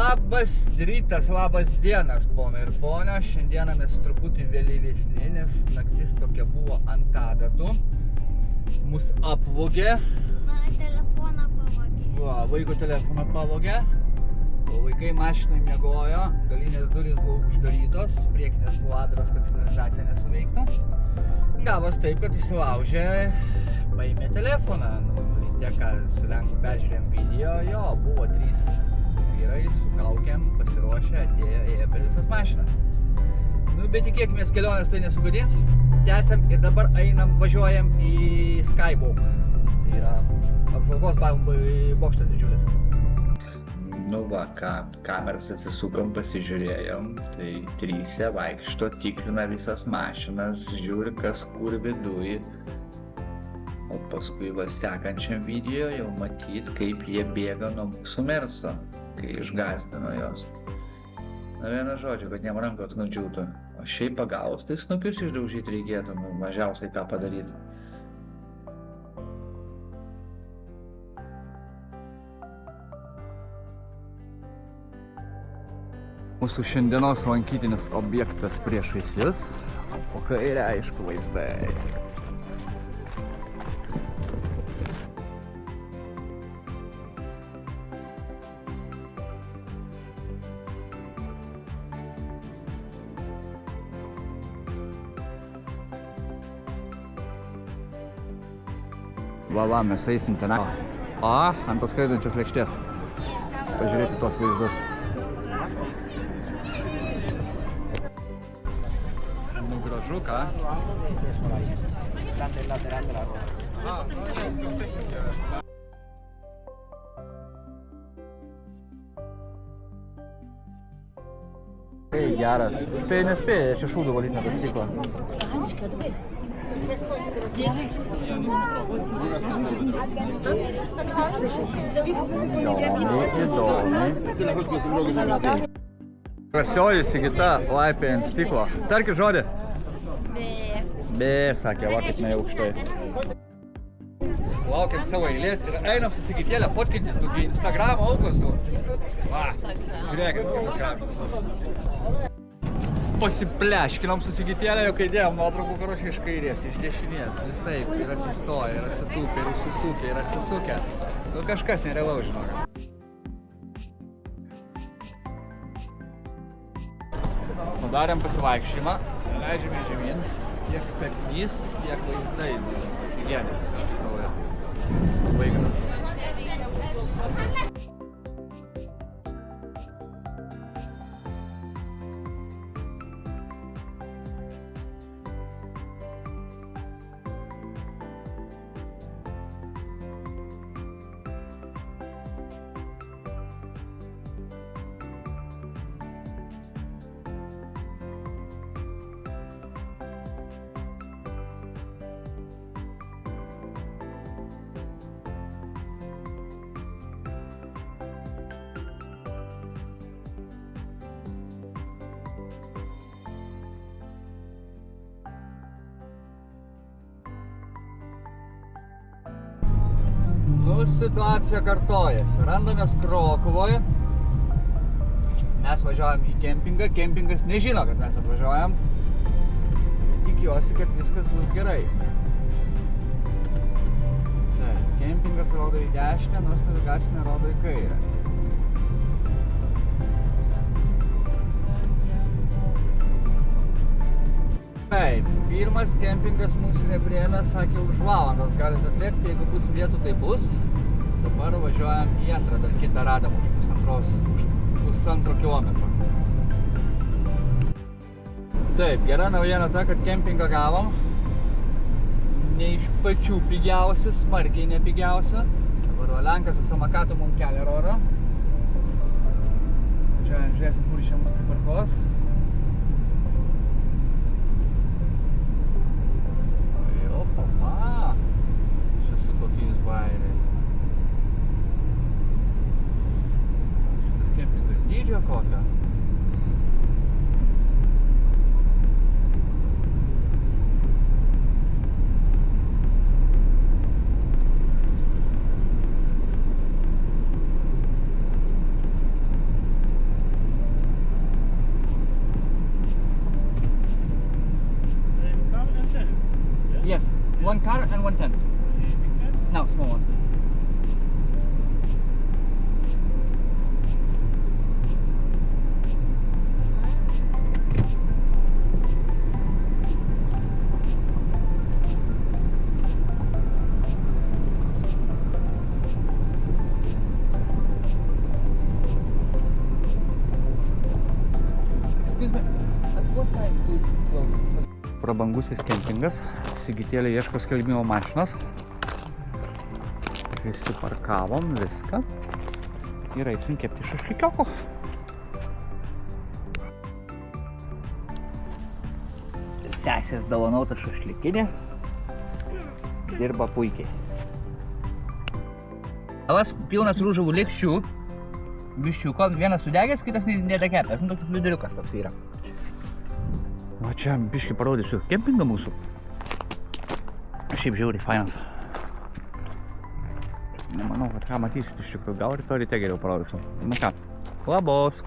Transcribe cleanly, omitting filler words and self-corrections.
Labas rytas, labas dienas, ponai ir ponia. Šiandieną mes truputį vėlyvesni, nes naktis tokia buvo ant adatų. Mus apvogė. Mano telefoną pavogė. Va, vaiko telefoną pavogė. O vaikai mašinai miegojo, galinės durys buvo uždarytos, priekinės buvo atviros, kad signalizacija nesuveiktų. Gavos taip, kad įsilaužė, paėmė telefoną. Ryte, ką su Lenku peržiūrėjom video, jo, buvo 3 vyrai su kaukėm, pasiruošę, atėjo, ėjo per visas mašinas. Bet tikėkimės, kelionės tai nesugadins. Tęsiam ir dabar važiuojam į Skywalk. Tai yra apžvalgos bokštas didžiulis. Va, kameras atsisukom, pasižiūrėjom, tai 3 vaikšto, tikrina visas mašinas, žiūri, kas kur viduj. O paskui sekančiam video jau matyt, kaip jie bėga nuo mūsų Merso, kai išgąsdino jos. Na, viena žodžio, kad jiem rankos nudžiūtų. O šiaip pagavus, tai snukius išdaužyti reikėtų, mažiausiai ką padaryti. Mūsų šiandienos lankytinis objektas priešais jus, o kairė aišku vaizdai. Va, mes eisim ten. Ant tos skraidančios lėkštės. Pažiūrėti tos vaizdus. Nu, gražu, ką? Tai geras. Tai nespėja, čia šūdų valyti nepasitiko. Krasioji Sigita laipė ant stiklo. Tarkit žodį. Bė, sakė, va kaip neaukštai. Laukiam savo eilės ir einam su Sigitėlė fotkintis, tu Instagramo aukos, Va, žiūrėkit, kaip pasipleškinom su Sigitėlė, jau kai dėjom nuotraukų karočiai iš kairės, iš dešinės, visaip, ir atsistoja, ir atsitūpė, ir užsisūkė, ir atsisūkė. Nu kažkas nerealaus, žinok. Padarėm pasivaikščiojimą, leidžiame žemyn, tiek statinys, tiek vaizdai, higienė, iš tikrųjų. Labai gražu. Situacija kartojasi. Randamės Krokuvoje. Mes važiuojam į kempingą. Kempingas nežino, kad mes atvažiuojam. Tikiuosi, kad viskas bus gerai. Taip, kempingas rodo į dešinę, nors navigacinė rodo į kairę. Taip, pirmas kempingas mūsų nepriėmė, sakė, už valandos galit atlėkti, jeigu bus vietų, tai bus. Dabar važiuojam į antrą, dar kitą radam už pusantro kilometro. Taip, gera naujiena ta, kad kempingą gavom. Ne iš pačių pigiausių, smarkiai nepigiausių. Dabar Lenkas su samakatu mums kelią rodo. Čia žiūrėsim, kur čia mūsų priparkuos. Čia su kokiais bairiais. Šitas kempingas dydžio kokio. 110. No, small one. Excuse me, at what time do you close? Prabangusis kempingas. Sigitėlė ieško skelbimo mašinos. Įsiparkavom viską. Ir eisim kepti šašlykiokų. Sesės dovanota šašlykinė. Dirba puikiai. Alas pilnas rūžavų lėkščių. Biščiuko, vienas sudegęs, kitas nedekepęs, nu toks viduriukas toks yra. O čia biškį parodysiu kempingą mūsų. Šiaip žiauriai fainas. Nemanau, kad ką matysit iš tikrųjų, gal rytoj ryte geriau parodysiu. Nu ką, labos!